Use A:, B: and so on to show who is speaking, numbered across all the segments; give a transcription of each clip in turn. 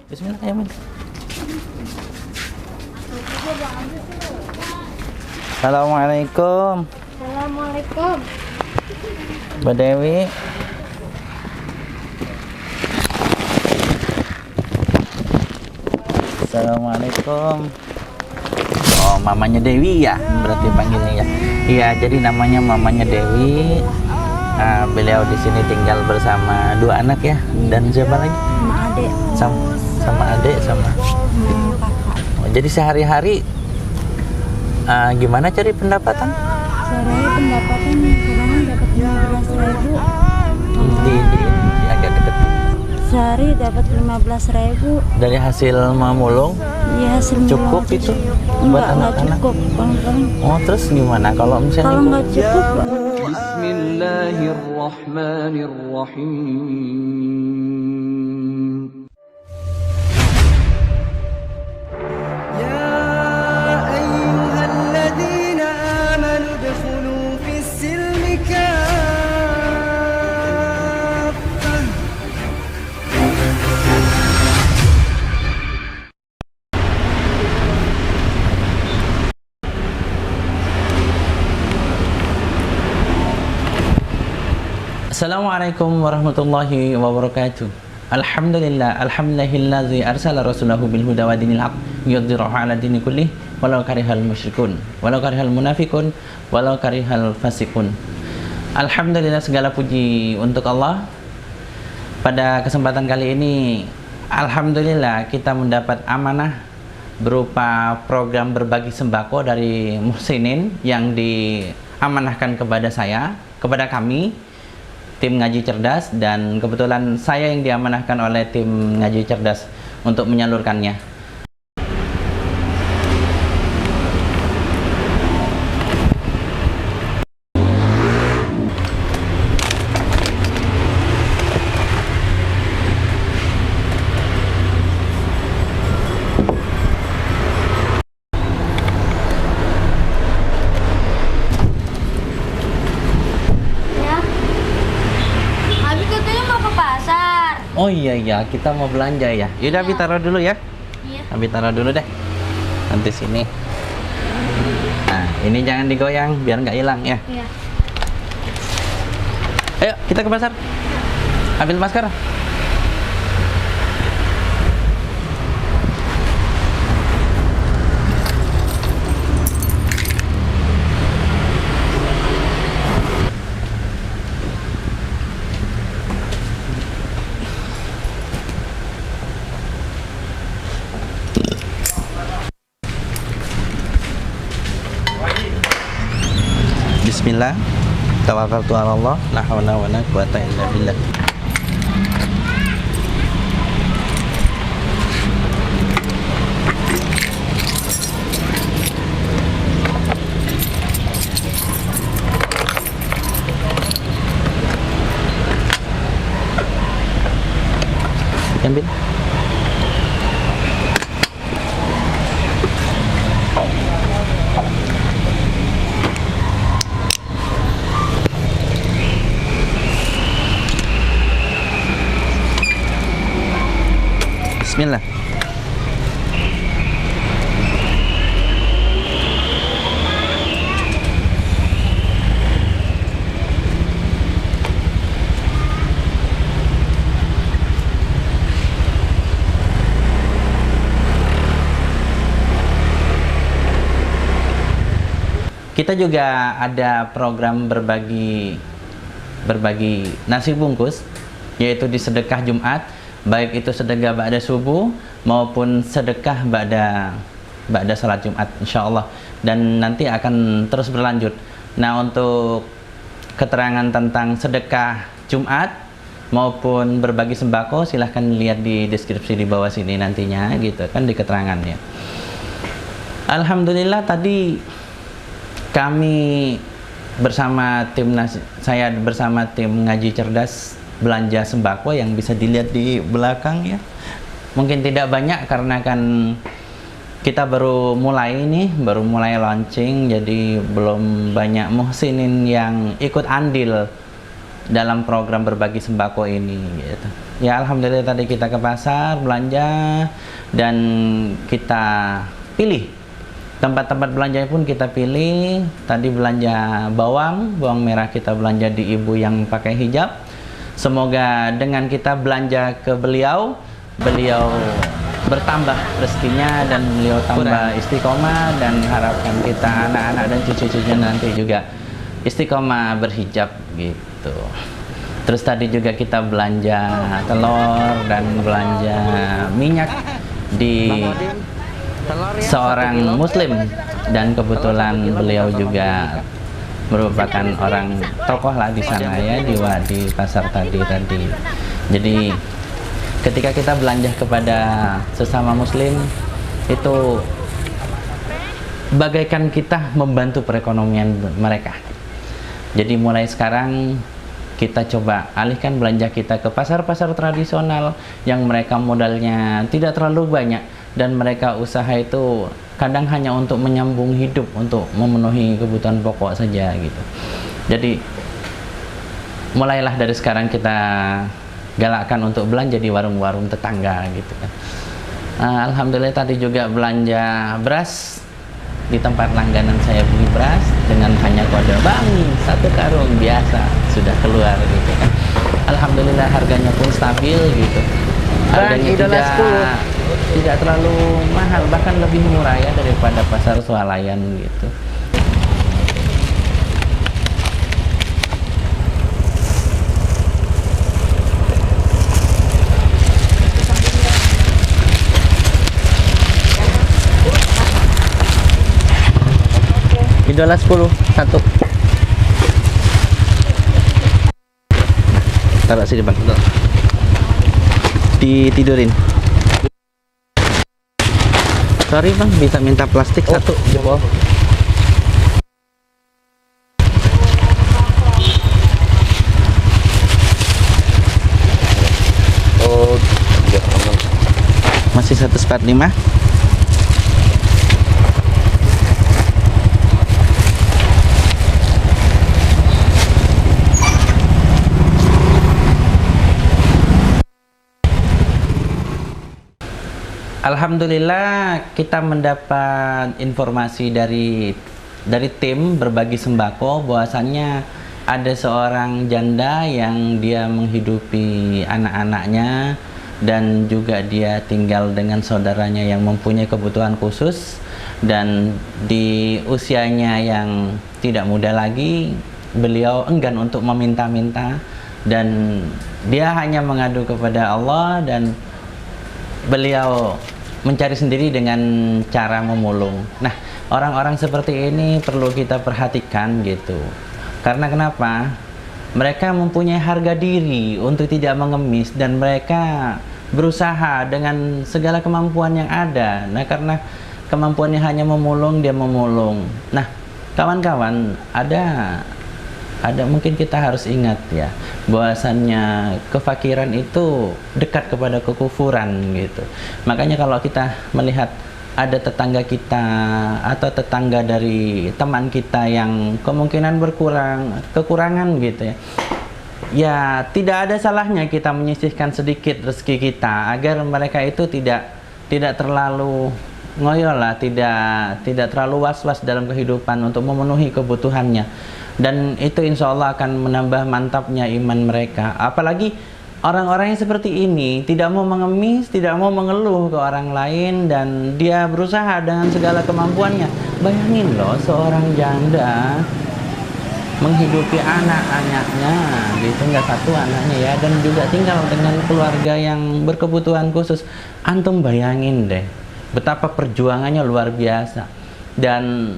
A: Bismillah ya, Min. Assalamualaikum.
B: Assalamualaikum.
A: Mbak Dewi. Assalamualaikum. Oh, mamanya Dewi ya, berarti panggilnya ya. Iya, jadi namanya mamanya Dewi. Beliau di sini tinggal bersama dua anak ya, dan siapa lagi?
B: Sama adik.
A: Sama adik sama.
B: Kakak.
A: Oh, jadi sehari-hari gimana cari pendapatan?
B: Sehari pendapatan kadang dapat 15.000.
A: Di agak deket.
B: Sehari dapat 15.000.
A: Dari hasil memulung
B: Iya, hasil
A: cukup itu buat
B: enggak
A: anak-anak.
B: cukup. Bang.
A: Oh, terus gimana kalau misalnya
B: Kalau nggak cukup,
C: Bismillahirrahmanirrahim. Ya ayyuhalladzina amanu udkhulu fis-silmi kaffah.
A: Assalamualaikum warahmatullahi wabarakatuh. Alhamdulillazi arsala rasulahu bil huda wa dinil haq yudhhirahu 'ala dini kullih walau karihal musyrikun walau karihal munafiqun walau karihal fasiqun. Alhamdulillah, segala puji untuk Allah. Pada kesempatan kali ini alhamdulillah kita mendapat amanah berupa program berbagi sembako dari Muhsinin yang diamanahkan kepada saya, kepada kami tim Ngaji Cerdas, dan kebetulan saya yang diamanahkan oleh tim Ngaji Cerdas untuk menyalurkannya.
B: ya. Abi katanya mau ke pasar.
A: Oh iya, kita mau belanja ya. Yaudah, Abi taruh dulu ya.
B: Iya.
A: Abi taruh dulu deh. Nanti sini. Nah, ini jangan digoyang biar nggak hilang ya.
B: Iya.
A: Ayo, kita ke pasar. Ambil masker. Bismillah. Tawakkaltu 'ala Allah, la haula wala quwata illa billah. Ambil. Bismillah. Kita juga ada program berbagi nasi bungkus, yaitu di sedekah Jumat, baik itu sedekah ba'da subuh maupun sedekah ba'da salat Jumat, insya Allah, dan nanti akan terus berlanjut. Nah, untuk keterangan tentang sedekah Jumat maupun berbagi sembako, silahkan lihat di deskripsi di bawah sini nantinya, gitu kan, di keterangannya. Alhamdulillah, tadi kami saya bersama tim Ngaji Cerdas belanja sembako yang bisa dilihat di belakang ya. Mungkin tidak banyak karena kan kita baru mulai launching, jadi belum banyak muhsinin yang ikut andil dalam program berbagi sembako ini gitu. Ya alhamdulillah tadi kita ke pasar belanja dan kita pilih tempat-tempat belanjanya pun kita pilih. Tadi belanja bawang merah kita belanja di ibu yang pakai hijab. Semoga dengan kita belanja ke beliau bertambah rezekinya dan beliau tambah istiqomah, dan harapan kita anak-anak dan cucu-cucunya nanti juga istiqomah berhijab gitu. Terus tadi juga kita belanja telur dan belanja minyak di seorang muslim, dan kebetulan beliau juga merupakan orang tokoh lah di sana ya, di pasar tadi. Jadi ketika kita belanja kepada sesama muslim itu bagaikan kita membantu perekonomian mereka. Jadi mulai sekarang kita coba alihkan belanja kita ke pasar-pasar tradisional yang mereka modalnya tidak terlalu banyak, dan mereka usaha itu kadang hanya untuk menyambung hidup, untuk memenuhi kebutuhan pokok saja gitu. Jadi mulailah dari sekarang kita galakkan untuk belanja di warung-warung tetangga gitu kan. Alhamdulillah tadi juga belanja beras di tempat langganan saya, beli beras dengan hanya kode bang 1 karung biasa sudah keluar gitu kan. Alhamdulillah harganya pun stabil gitu. Harganya tidak terlalu mahal, bahkan lebih murah ya daripada pasar swalayan gitu. Idola 10 1. Taruh sini bang, ditidurin. Sorry bang, bisa minta plastik 1 jempol. Oh, tidak aman. Masih 145. Alhamdulillah kita mendapat informasi dari tim berbagi sembako bahwasannya ada seorang janda yang dia menghidupi anak-anaknya, dan juga dia tinggal dengan saudaranya yang mempunyai kebutuhan khusus, dan di usianya yang tidak muda lagi beliau enggan untuk meminta-minta, dan dia hanya mengadu kepada Allah, dan beliau mencari sendiri dengan cara memulung. Nah, orang-orang seperti ini perlu kita perhatikan gitu. Karena kenapa? Mereka mempunyai harga diri untuk tidak mengemis, dan mereka berusaha dengan segala kemampuan yang ada. Nah, karena kemampuannya hanya memulung, dia memulung. Nah, kawan-kawan, ada mungkin kita harus ingat ya, bahwasannya kefakiran itu dekat kepada kekufuran gitu. Makanya kalau kita melihat ada tetangga kita atau tetangga dari teman kita yang kemungkinan kekurangan gitu ya, ya tidak ada salahnya kita menyisihkan sedikit rezeki kita agar mereka itu tidak terlalu ngoyo lah, tidak terlalu was-was dalam kehidupan untuk memenuhi kebutuhannya. Dan itu insya Allah akan menambah mantapnya iman mereka. Apalagi orang-orang yang seperti ini tidak mau mengemis, tidak mau mengeluh ke orang lain, dan dia berusaha dengan segala kemampuannya. Bayangin loh, seorang janda menghidupi anak-anaknya gitu, nggak 1 anaknya ya, dan juga tinggal dengan keluarga yang berkebutuhan khusus. Antum bayangin deh betapa perjuangannya luar biasa. Dan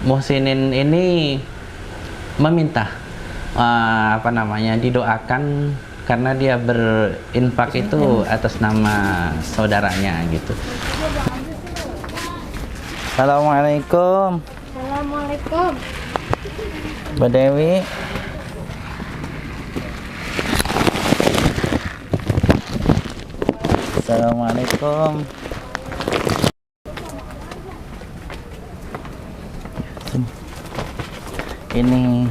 A: Muhsinin ini meminta didoakan karena dia berinfak itu atas nama saudaranya gitu. Assalamualaikum.
B: Assalamualaikum.
A: Mbak Dewi. Assalamualaikum. Ini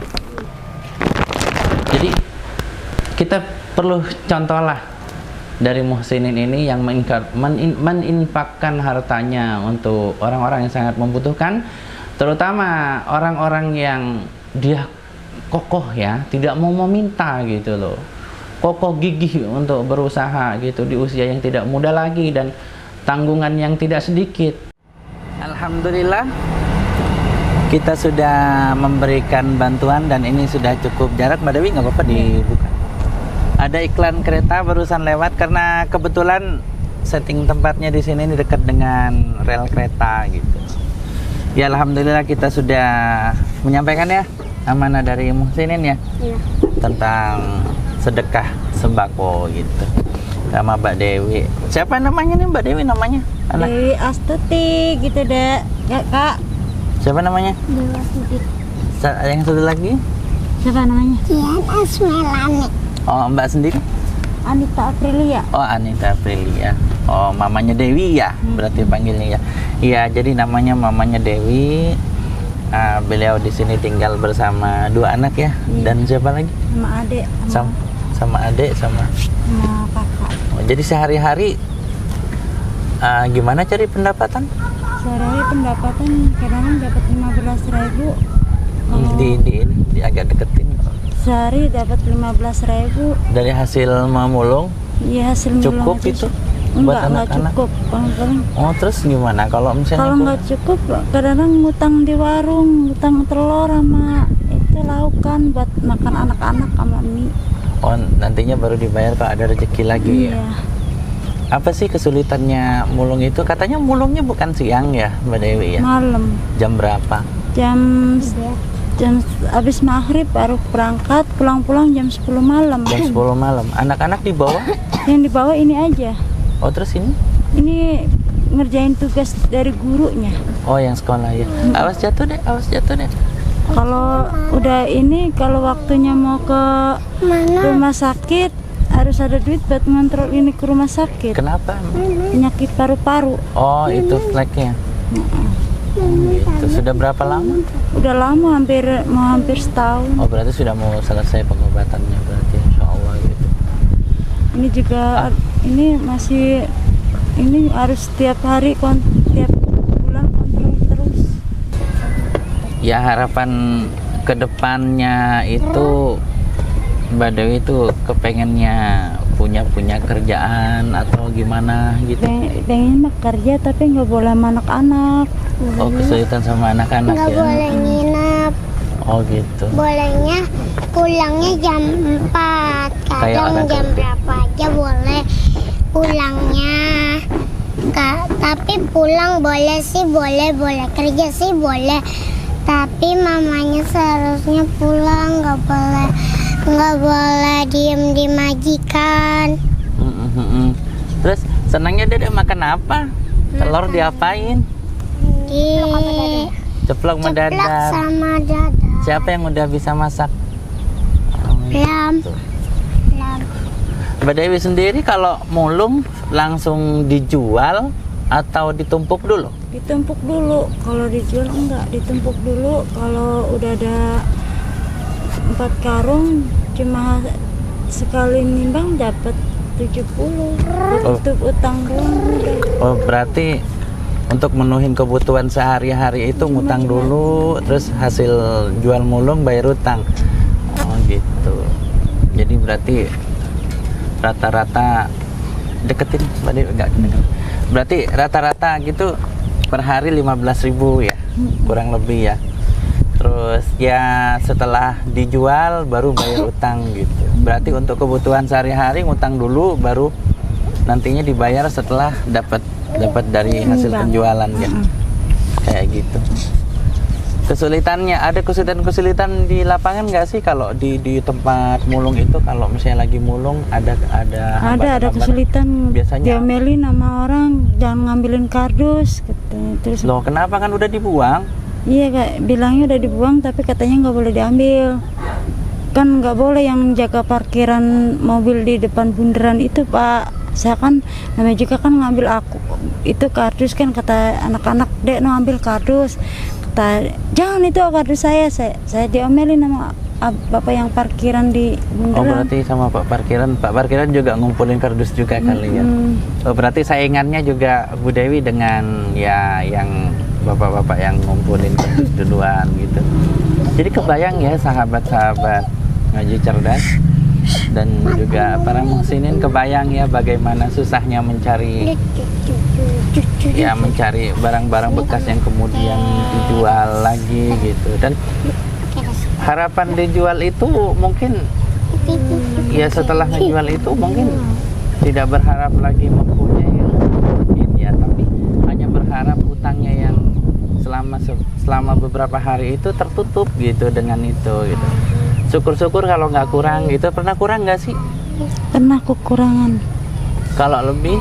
A: jadi kita perlu contohlah dari muhsinin ini yang meninfakkan hartanya untuk orang-orang yang sangat membutuhkan, terutama orang-orang yang dia kokoh ya, tidak mau meminta gitu loh, kokoh gigih untuk berusaha gitu di usia yang tidak muda lagi dan tanggungan yang tidak sedikit. Alhamdulillah kita sudah memberikan bantuan dan ini sudah cukup jarak. Mbak Dewi nggak apa-apa dibuka. Ada iklan kereta barusan lewat karena kebetulan setting tempatnya di sini ini dekat dengan rel kereta gitu. Ya alhamdulillah kita sudah menyampaikan ya amanah dari muhsinin ya, tentang sedekah sembako gitu sama Mbak Dewi. Siapa namanya nih Mbak Dewi namanya?
B: Dewi Astuti gitu deh ya Kak.
A: Siapa namanya?
B: Dewi Astuti.
A: Yang satu lagi?
B: Siapa namanya?
D: Kian Asmelani.
A: Oh Mbak sendiri?
B: Anita Aprilia.
A: Oh Anita Aprilia. Oh mamanya Dewi ya, berarti panggilnya ya. Iya jadi namanya mamanya Dewi. Beliau di sini tinggal bersama 2 anak ya. Dan siapa lagi?
B: Sama adik.
A: Sama adik sama
B: kakak.
A: Oh, jadi sehari-hari gimana cari pendapatan?
B: Sehari pendapatan kadang dapat 15.000.
A: Di agak deketin.
B: Sehari dapat 15.000.
A: Dari hasil memulung
B: Iya hasil
A: cukup
B: mulung
A: itu
B: enggak,
A: buat anak-anak?
B: cukup. Paling
A: Oh terus gimana kalau misalnya
B: kalau nggak cukup kadang-kadang ngutang di warung, ngutang telur sama itu laukan buat makan anak-anak sama mie.
A: Oh nantinya baru dibayar kalau ada rezeki lagi ya.
B: Iya.
A: Apa sih kesulitannya mulung itu? Katanya mulungnya bukan siang ya Mbak Dewi ya?
B: Malam
A: Jam berapa?
B: jam habis maghrib baru berangkat, pulang-pulang jam 10 malam.
A: Jam 10 malam. Anak-anak di bawah?
B: Yang dibawa ini aja.
A: Oh terus ini?
B: Ini ngerjain tugas dari gurunya.
A: Oh yang sekolah ya. Awas jatuh deh, awas jatuh deh.
B: Kalau udah ini, kalau waktunya mau ke rumah sakit harus ada duit buat ngontrol ini ke rumah sakit.
A: Kenapa?
B: Penyakit paru-paru.
A: Oh itu flagnya. Gitu. Sudah berapa lama?
B: Udah lama, hampir setahun.
A: Oh berarti sudah mau selesai pengobatannya berarti insya Allah gitu.
B: Ini juga ini masih ini harus tiap hari tiap bulan kontrol terus.
A: Ya harapan kedepannya itu Mbak Dewi itu kepengennya punya kerjaan atau gimana gitu.
B: Pengen mah kerja tapi nggak boleh sama anak-anak.
A: Oh kesulitan sama anak-anak
D: Nggak
A: ya.
D: boleh nginep.
A: Oh gitu.
D: Bolehnya pulangnya jam 4.
A: Kayak
D: Kadang
A: orang
D: jam
A: kerja.
D: berapa aja boleh pulangnya. Tapi pulang boleh sih, boleh kerja sih boleh. Tapi mamanya seharusnya pulang, nggak boleh diem di majikan.
A: Terus senangnya Dede makan apa? Telur diapain?
D: Di
A: Ceplok
D: ceplok
A: mendadak.
D: sama dadar.
A: Siapa yang udah bisa masak?
D: Lam.
A: Tuh.
D: Lam.
A: Mbak Dewi sendiri kalau mulung langsung dijual atau ditumpuk dulu?
B: Ditumpuk dulu, kalau dijual enggak, ditumpuk dulu. Kalau udah ada 4 karung cuma sekali nimbang dapat 70. Untuk utang doang udah.
A: Oh berarti untuk menuhin kebutuhan sehari-hari itu ngutang dulu, terus hasil jual mulung bayar utang. Oh gitu. Jadi berarti rata-rata deketin Mbak Dewi enggak kedengeran. Berarti rata-rata gitu per hari 15.000 ya, kurang lebih ya. Terus ya setelah dijual baru bayar utang gitu. Berarti untuk kebutuhan sehari-hari ngutang dulu, baru nantinya dibayar setelah dapat dari hasil penjualan ya. Kayak gitu. Kesulitannya, ada kesulitan di lapangan nggak sih kalau di tempat mulung itu? Kalau misalnya lagi mulung ada hambatan-hambatan?
B: Kesulitan.
A: Biasanya
B: Diomelin sama orang jangan ngambilin kardus gitu. Terus
A: loh kenapa, kan udah dibuang?
B: iya Kak, bilangnya udah dibuang tapi katanya nggak boleh diambil. Kan nggak boleh yang jaga parkiran mobil di depan bundaran itu Pak. Saya kan namanya juga kan ngambil aku itu kardus, kan kata anak-anak, Dek no ambil kardus. Kata jangan itu kardus saya diomelin sama bapak yang parkiran di
A: Oh
B: bundaran.
A: berarti sama Pak Parkiran juga ngumpulin kardus juga kali ya. Oh berarti saingannya juga Bu Dewi dengan ya yang bapak-bapak yang ngumpulin kardus duluan gitu. Jadi kebayang ya sahabat-sahabat ngaji cerdas dan juga para muhsinin, kebayang ya bagaimana susahnya mencari barang-barang bekas yang kemudian dijual lagi gitu. Dan harapan dijual itu mungkin ya setelah ngejual itu mungkin tidak berharap lagi mempunyai mungkin ya, tapi hanya berharap utangnya yang selama beberapa hari itu tertutup gitu dengan itu gitu. Syukur-syukur kalau nggak kurang gitu. Pernah kurang nggak sih?
B: Pernah kekurangan.
A: Kalau lebih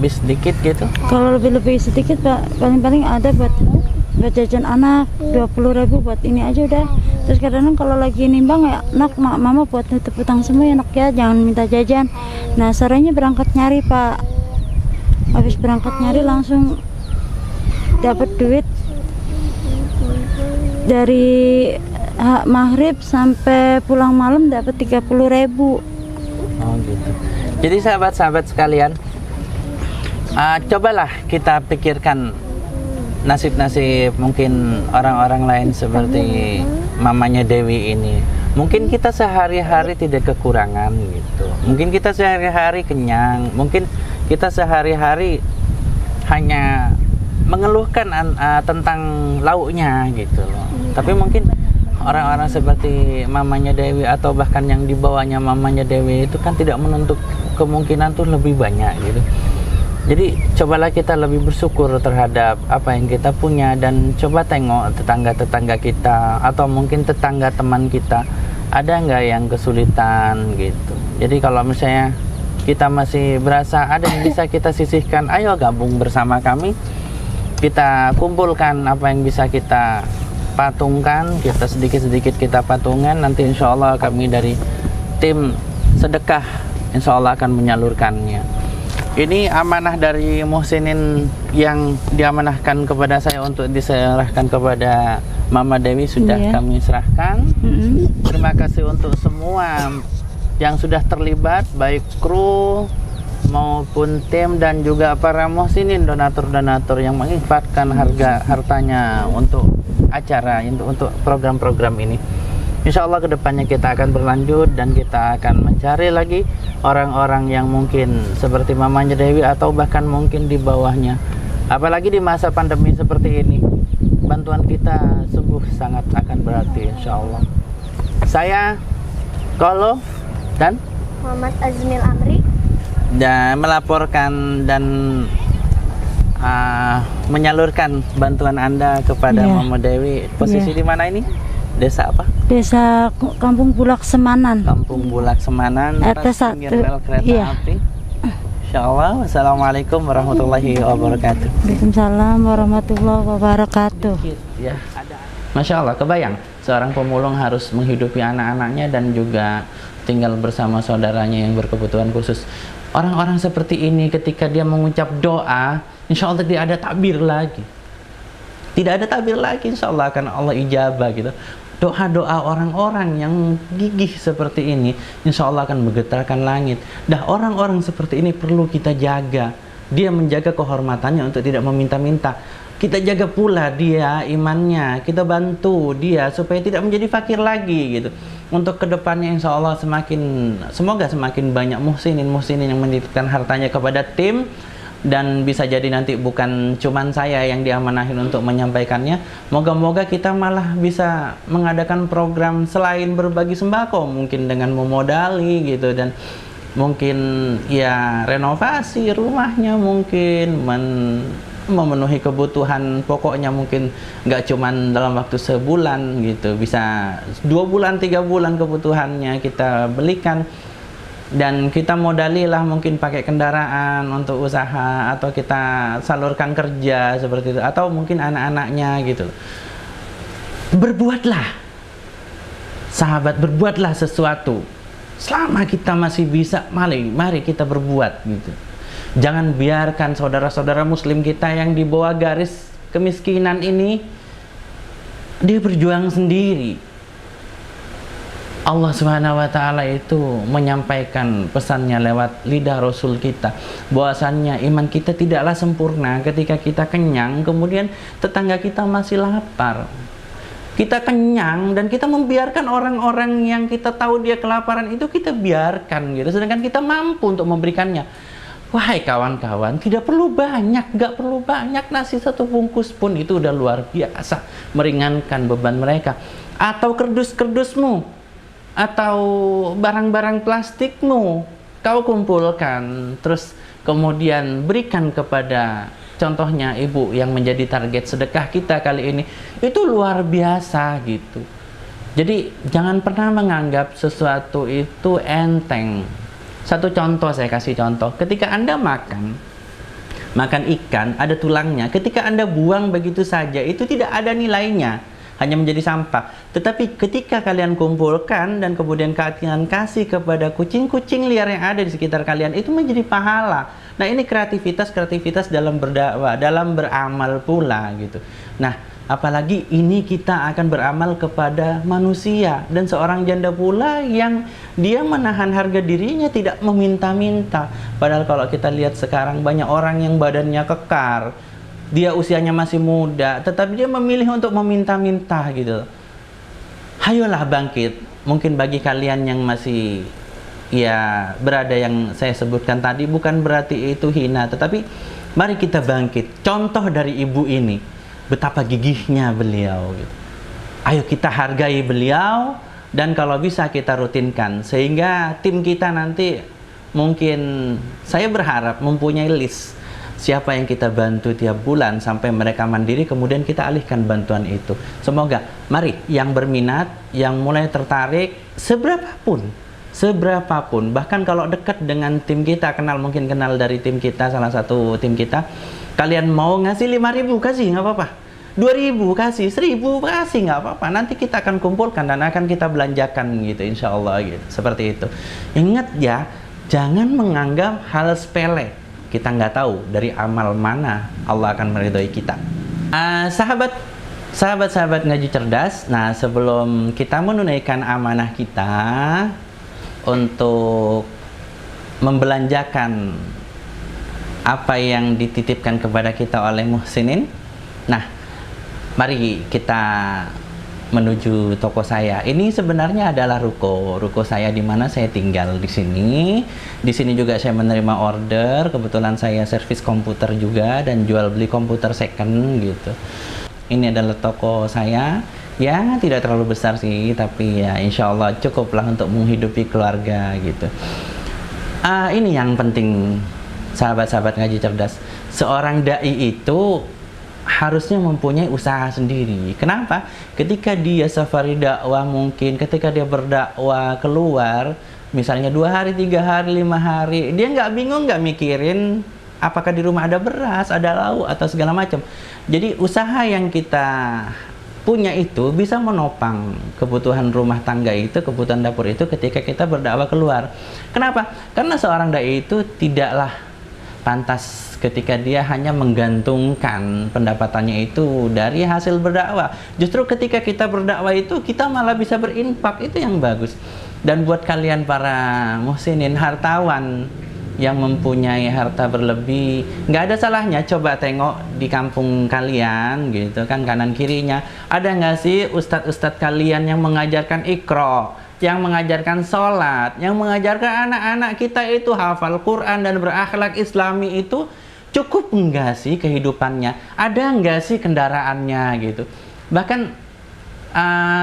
A: sedikit gitu?
B: Kalau lebih sedikit Pak, paling ada buat jajan anak 20.000 buat ini aja udah. Terus kadang-kadang kalau lagi nimbang ya anak mama buat nutup utang semua ya nak ya, jangan minta jajan. Nah sorenya berangkat nyari Pak, habis berangkat nyari langsung dapat duit dari maghrib sampai pulang malam dapat 30.000.
A: Oh gitu. Jadi sahabat-sahabat sekalian, cobalah kita pikirkan nasib-nasib mungkin orang-orang lain seperti mamanya Dewi ini. Mungkin kita sehari-hari tidak kekurangan gitu. Mungkin kita sehari-hari kenyang. Mungkin kita sehari-hari hanya mengeluhkan tentang lauknya gitu loh. Tapi mungkin orang-orang seperti mamanya Dewi atau bahkan yang di bawahnya mamanya Dewi itu kan tidak menuntut kemungkinan tuh lebih banyak gitu. Jadi cobalah kita lebih bersyukur terhadap apa yang kita punya, dan coba tengok tetangga-tetangga kita atau mungkin tetangga teman kita ada nggak yang kesulitan gitu. Jadi kalau misalnya kita masih berasa ada yang bisa kita sisihkan, ayo gabung bersama kami, kita kumpulkan apa yang bisa kita patungkan, kita sedikit-sedikit kita patungan, nanti insya Allah kami dari tim sedekah insya Allah akan menyalurkannya. Ini amanah dari muhsinin yang diamanahkan kepada saya untuk diserahkan kepada Mama Dewi sudah kami serahkan. Terima kasih untuk semua yang sudah terlibat, baik kru maupun tim dan juga para muhsinin, donatur-donatur yang menginfakkan hartanya untuk acara, untuk program-program ini. Insya Allah kedepannya kita akan berlanjut dan kita akan mencari lagi orang-orang yang mungkin seperti mamanya Dewi atau bahkan mungkin di bawahnya. Apalagi di masa pandemi seperti ini, bantuan kita sungguh sangat akan berarti insya Allah. Saya Kolo dan
D: Muhammad Azmil Amri
A: melaporkan dan menyalurkan bantuan Anda kepada Mama Dewi. Posisi di mana ini? Desa apa?
B: Desa Kampung Bulak Semanan.
A: Kampung Bulak Semanan,
B: RT 1.
A: pinggir rel kereta api. Insyaallah. Wassalamualaikum warahmatullahi wabarakatuh.
B: Waalaikumsalam warahmatullahi wabarakatuh.
A: Ya, Masya Allah, kebayang seorang pemulung harus menghidupi anak-anaknya dan juga tinggal bersama saudaranya yang berkebutuhan khusus. Orang-orang seperti ini ketika dia mengucap doa, insya Allah tidak ada takbir lagi. Tidak ada takbir lagi, insya Allah akan Allah ijabah gitu. Doa-doa orang-orang yang gigih seperti ini, insya Allah akan menggetarkan langit. Dah orang-orang seperti ini perlu kita jaga. Dia menjaga kehormatannya untuk tidak meminta-minta. Kita jaga pula dia imannya, kita bantu dia supaya tidak menjadi fakir lagi gitu. Untuk kedepannya insya Allah semoga semakin banyak muhsinin yang menitipkan hartanya kepada tim. Dan bisa jadi nanti bukan cuman saya yang diamanahin untuk menyampaikannya. Moga-moga kita malah bisa mengadakan program selain berbagi sembako, mungkin dengan memodali gitu, dan mungkin ya renovasi rumahnya, mungkin memenuhi kebutuhan pokoknya, mungkin nggak cuman dalam waktu sebulan gitu, bisa 2 bulan 3 bulan kebutuhannya kita belikan. Dan kita modalilah mungkin pakai kendaraan untuk usaha, atau kita salurkan kerja seperti itu, atau mungkin anak-anaknya gitu. Berbuatlah sahabat, berbuatlah sesuatu selama kita masih bisa. Mari kita berbuat gitu. Jangan biarkan saudara-saudara muslim kita yang di bawah garis kemiskinan ini dia berjuang sendiri. Allah Subhanahu wa taala itu menyampaikan pesannya lewat lidah Rasul kita, bahwasannya iman kita tidaklah sempurna ketika kita kenyang kemudian tetangga kita masih lapar. Kita kenyang dan kita membiarkan orang-orang yang kita tahu dia kelaparan itu kita biarkan gitu, sedangkan kita mampu untuk memberikannya. Wahai kawan-kawan, tidak perlu banyak, nggak perlu banyak, nasi satu bungkus pun itu udah luar biasa meringankan beban mereka. Atau kerdus-kerdusmu atau barang-barang plastikmu kau kumpulkan, terus kemudian berikan kepada contohnya ibu yang menjadi target sedekah kita kali ini, itu luar biasa gitu. Jadi jangan pernah menganggap sesuatu itu enteng. Satu contoh, saya kasih contoh, ketika Anda makan ikan ada tulangnya, ketika Anda buang begitu saja itu tidak ada nilainya, hanya menjadi sampah. Tetapi ketika kalian kumpulkan dan kemudian kalian kasih kepada kucing-kucing liar yang ada di sekitar kalian, itu menjadi pahala. Nah, ini kreativitas dalam berdakwah, dalam beramal pula gitu. Nah, apalagi ini kita akan beramal kepada manusia, dan seorang janda pula yang dia menahan harga dirinya, tidak meminta-minta. Padahal kalau kita lihat sekarang banyak orang yang badannya kekar, dia usianya masih muda, tetapi dia memilih untuk meminta-minta gitu. Hayolah bangkit. Mungkin bagi kalian yang masih ya berada yang saya sebutkan tadi, bukan berarti itu hina, tetapi mari kita bangkit. Contoh dari ibu ini, betapa gigihnya beliau gitu. Ayo kita hargai beliau, dan kalau bisa kita rutinkan, sehingga tim kita nanti mungkin saya berharap mempunyai list siapa yang kita bantu tiap bulan sampai mereka mandiri, kemudian kita alihkan bantuan itu. Semoga, mari yang berminat, yang mulai tertarik, seberapapun, bahkan kalau dekat dengan tim kita, mungkin kenal dari tim kita, salah satu tim kita, kalian mau ngasih 5.000, kasih, nggak apa-apa. 2.000 kasih, 1.000 kasih, nggak apa-apa. Nanti kita akan kumpulkan dan akan kita belanjakan gitu, insya Allah gitu. Seperti itu. Ingat ya, jangan menganggap hal sepele. Kita nggak tahu dari amal mana Allah akan meridhoi kita. Sahabat-sahabat ngaji cerdas, nah sebelum kita menunaikan amanah kita untuk membelanjakan apa yang dititipkan kepada kita oleh muhsinin, nah mari kita menuju toko saya. Ini sebenarnya adalah ruko saya di mana saya tinggal di sini. Di sini juga saya menerima order. Kebetulan saya servis komputer juga dan jual beli komputer second gitu. Ini adalah toko saya. Ya tidak terlalu besar sih, tapi ya insya Allah cukuplah untuk menghidupi keluarga gitu. Ini yang penting, sahabat-sahabat ngaji cerdas. Seorang dai itu harusnya mempunyai usaha sendiri. Kenapa? Ketika dia safari dakwah, mungkin ketika dia berdakwah keluar, misalnya 2 hari, 3 hari, 5 hari, dia nggak bingung, nggak mikirin apakah di rumah ada beras, ada lauk, atau segala macam. Jadi usaha yang kita punya itu bisa menopang kebutuhan rumah tangga itu, kebutuhan dapur itu ketika kita berdakwah keluar. Kenapa? Karena seorang dai itu tidaklah pantas ketika dia hanya menggantungkan pendapatannya itu dari hasil berdakwah. Justru ketika kita berdakwah itu kita malah bisa berinfak, itu yang bagus. Dan buat kalian para muhsinin, hartawan yang mempunyai harta berlebih, nggak ada salahnya coba tengok di kampung kalian gitu kan, kanan kirinya ada nggak sih ustadz-ustadz kalian yang mengajarkan Iqra, yang mengajarkan sholat, yang mengajarkan anak-anak kita itu hafal Quran dan berakhlak Islami. Itu cukup enggak sih kehidupannya? Ada enggak sih kendaraannya gitu? Bahkan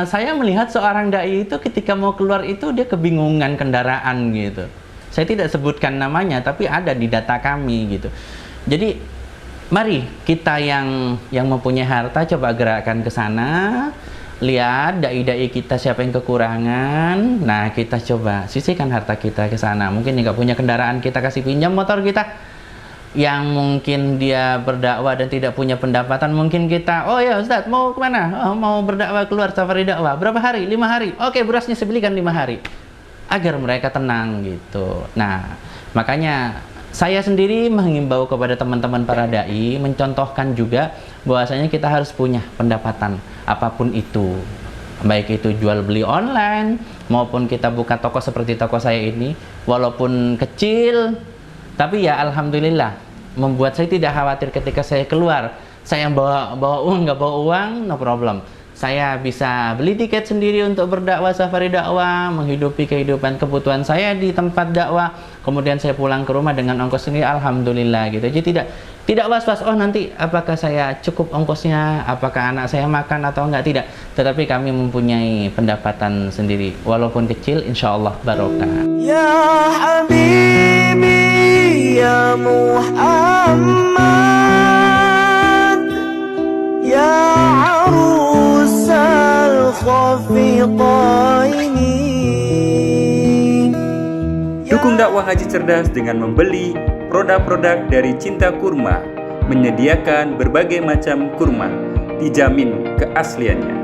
A: saya melihat seorang dai itu ketika mau keluar itu dia kebingungan kendaraan gitu. Saya tidak sebutkan namanya, tapi ada di data kami gitu. Jadi mari kita yang mempunyai harta coba gerakkan ke sana. Lihat dai-dai kita siapa yang kekurangan, nah kita coba sisihkan harta kita ke sana. Mungkin nggak punya kendaraan, kita kasih pinjam motor kita. Yang mungkin dia berdakwah dan tidak punya pendapatan, mungkin kita, oh ya Ustadz mau kemana? Oh, mau berdakwah keluar safari dakwah, berapa hari? 5 hari. Oke, berasnya saya belikan 5 hari, agar mereka tenang gitu. Nah makanya saya sendiri menghimbau kepada teman-teman para dai, mencontohkan juga bahwasanya kita harus punya pendapatan apapun itu. baik itu jual beli online maupun kita buka toko seperti toko saya ini, walaupun kecil tapi ya alhamdulillah membuat saya tidak khawatir ketika saya keluar. Saya bawa uang, nggak bawa uang, no problem. Saya bisa beli tiket sendiri untuk berdakwah safari dakwah, menghidupi kehidupan kebutuhan saya di tempat dakwah. Kemudian saya pulang ke rumah dengan ongkos sendiri, alhamdulillah gitu. Jadi tidak was-was, oh nanti apakah saya cukup ongkosnya, apakah anak saya makan atau enggak, tidak. Tetapi kami mempunyai pendapatan sendiri, walaupun kecil, insya Allah barokah.
C: Ya Habibi ya Muhammad ya arusal khafiqaini.
E: Dukung dakwah Haji Cerdas dengan membeli produk-produk dari Cinta Kurma, menyediakan berbagai macam kurma, dijamin keasliannya.